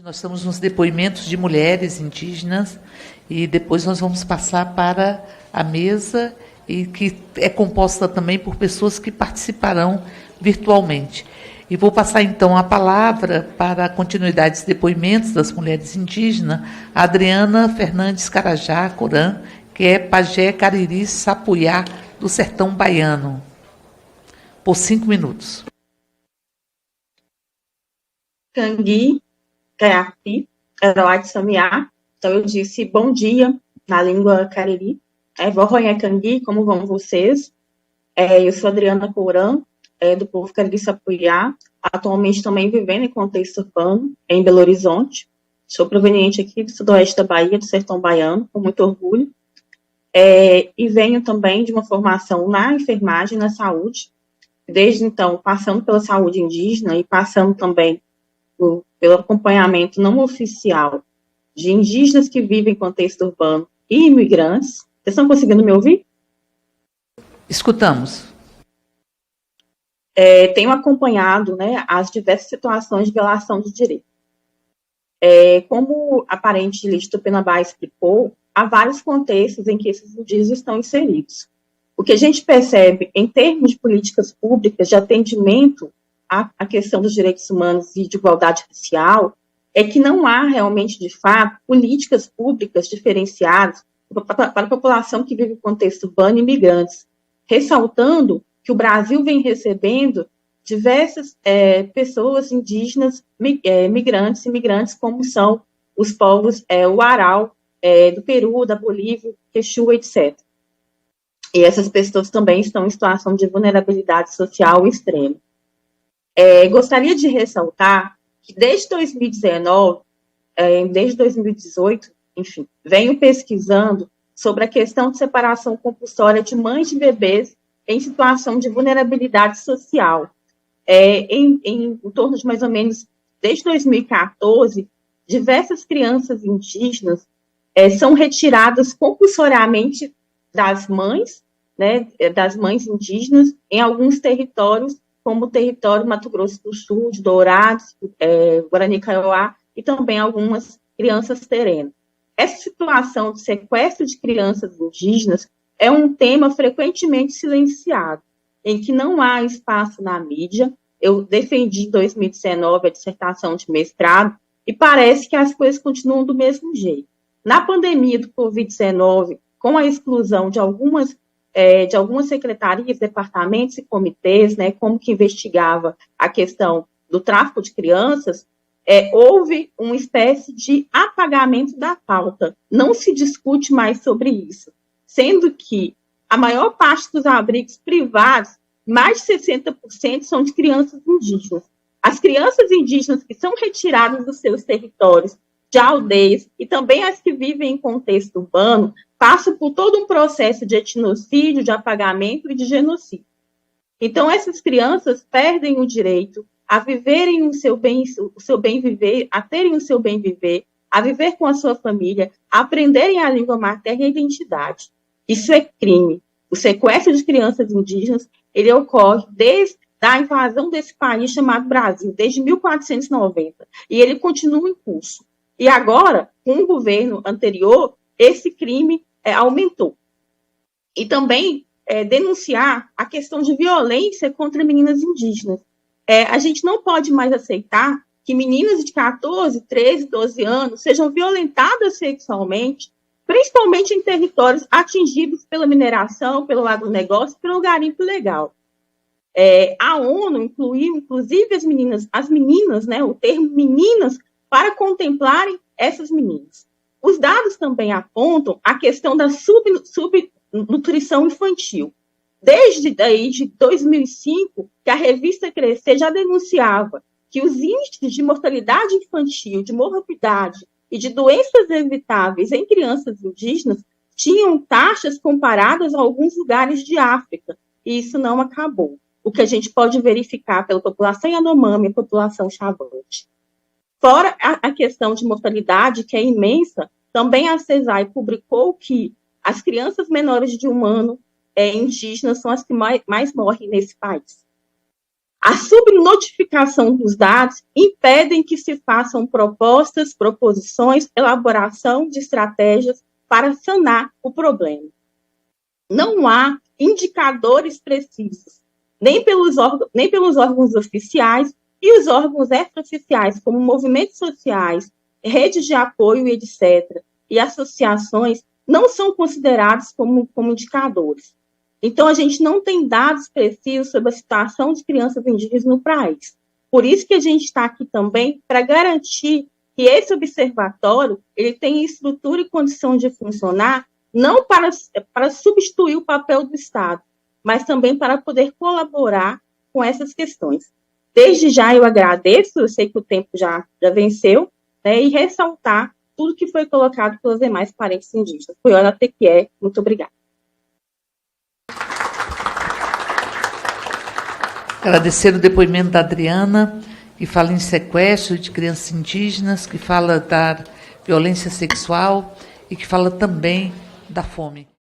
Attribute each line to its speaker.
Speaker 1: Nós estamos nos depoimentos de mulheres indígenas e depois nós vamos passar para a mesa e que é composta também por pessoas que participarão virtualmente. E vou passar então a palavra para a continuidade dos depoimentos das mulheres indígenas, a Adriana Fernandes Carajá Coran, que é pajé Cariri Sapuyá do Sertão Baiano, por 5 minutos.
Speaker 2: Cangui, Caiapi, Herói Samiá. Então eu disse bom dia na língua Cariri. Vorronha Cangui, como vão vocês? Eu sou Adriana Coran, do povo Cariri Sapuyá, atualmente também vivendo em contexto urbano, em Belo Horizonte. Sou proveniente aqui do sudoeste da Bahia, do Sertão Baiano, com muito orgulho. E venho também de uma formação na enfermagem, na saúde. Desde então, passando pela saúde indígena e passando também pelo acompanhamento não oficial de indígenas que vivem em contexto urbano e imigrantes. Vocês estão conseguindo me ouvir?
Speaker 1: Escutamos.
Speaker 2: Tenho acompanhado, né, as diversas situações de violação de direito. Como a parente Lídia Tupinambá explicou, há vários contextos em que esses indígenas estão inseridos. O que a gente percebe em termos de políticas públicas de atendimento à questão dos direitos humanos e de igualdade racial é que não há realmente, de fato, políticas públicas diferenciadas para a população que vive em contexto urbano e imigrantes, ressaltando que o Brasil vem recebendo diversas pessoas indígenas, migrantes, como são os povos Uarau, do Peru, da Bolívia, Quechua, etc. E essas pessoas também estão em situação de vulnerabilidade social extrema. Gostaria de ressaltar que desde 2019, desde 2018, enfim, venho pesquisando sobre a questão de separação compulsória de mães de bebês em situação de vulnerabilidade social. Em torno de mais ou menos, desde 2014, diversas crianças indígenas são retiradas compulsoriamente das mães, né, das mães indígenas, em alguns territórios, como o território Mato Grosso do Sul, de Dourados, Guarani Kaiowá, e também algumas crianças terenas. Essa situação de sequestro de crianças indígenas é um tema frequentemente silenciado, em que não há espaço na mídia. Eu defendi em 2019 a dissertação de mestrado, e parece que as coisas continuam do mesmo jeito. Na pandemia do Covid-19, com a exclusão de algumas secretarias, departamentos e comitês, né, como que investigava a questão do tráfico de crianças, houve uma espécie de apagamento da pauta. Não se discute mais sobre isso, sendo que a maior parte dos abrigos privados, mais de 60%, são de crianças indígenas. As crianças indígenas que são retiradas dos seus territórios, de aldeias, e também as que vivem em contexto urbano, passam por todo um processo de etnocídio, de apagamento e de genocídio. Então, essas crianças perdem o direito a viverem o seu bem viver, a terem o seu bem viver, a viver com a sua família, a aprenderem a língua materna e a identidade. Isso é crime. O sequestro de crianças indígenas, ele ocorre desde a invasão desse país chamado Brasil, desde 1490, e ele continua em curso. E agora, com o governo anterior, esse crime aumentou. E também denunciar a questão de violência contra meninas indígenas. A gente não pode mais aceitar que meninas de 14, 13, 12 anos sejam violentadas sexualmente, principalmente em territórios atingidos pela mineração, pelo agronegócio, pelo garimpo ilegal. A ONU incluiu, inclusive, as meninas, né, o termo meninas, para contemplarem essas meninas. Os dados também apontam a questão da subnutrição infantil. Desde de 2005, que a revista Crescer já denunciava que os índices de mortalidade infantil, de morbidade e de doenças evitáveis em crianças indígenas tinham taxas comparadas a alguns lugares de África, e isso não acabou. O que a gente pode verificar pela população Yanomami e população Xavante. Fora a questão de mortalidade, que é imensa, também a CESAI publicou que as crianças menores de 1 ano indígenas são as que mais morrem nesse país. A subnotificação dos dados impedem que se façam propostas, proposições, elaboração de estratégias para sanar o problema. Não há indicadores precisos, nem pelos órgãos oficiais e os órgãos extraoficiais, como movimentos sociais, redes de apoio, etc., e associações, não são considerados como indicadores. Então, a gente não tem dados precisos sobre a situação de crianças indígenas no país. Por isso que a gente está aqui também para garantir que esse observatório ele tem estrutura e condição de funcionar, não para substituir o papel do Estado, mas também para poder colaborar com essas questões. Desde já eu agradeço, eu sei que o tempo já venceu, né, e ressaltar tudo que foi colocado pelos demais parentes indígenas. Foi hora até que é. Muito obrigada.
Speaker 1: Agradecer o depoimento da Adriana, que fala em sequestro de crianças indígenas, que fala da violência sexual e que fala também da fome.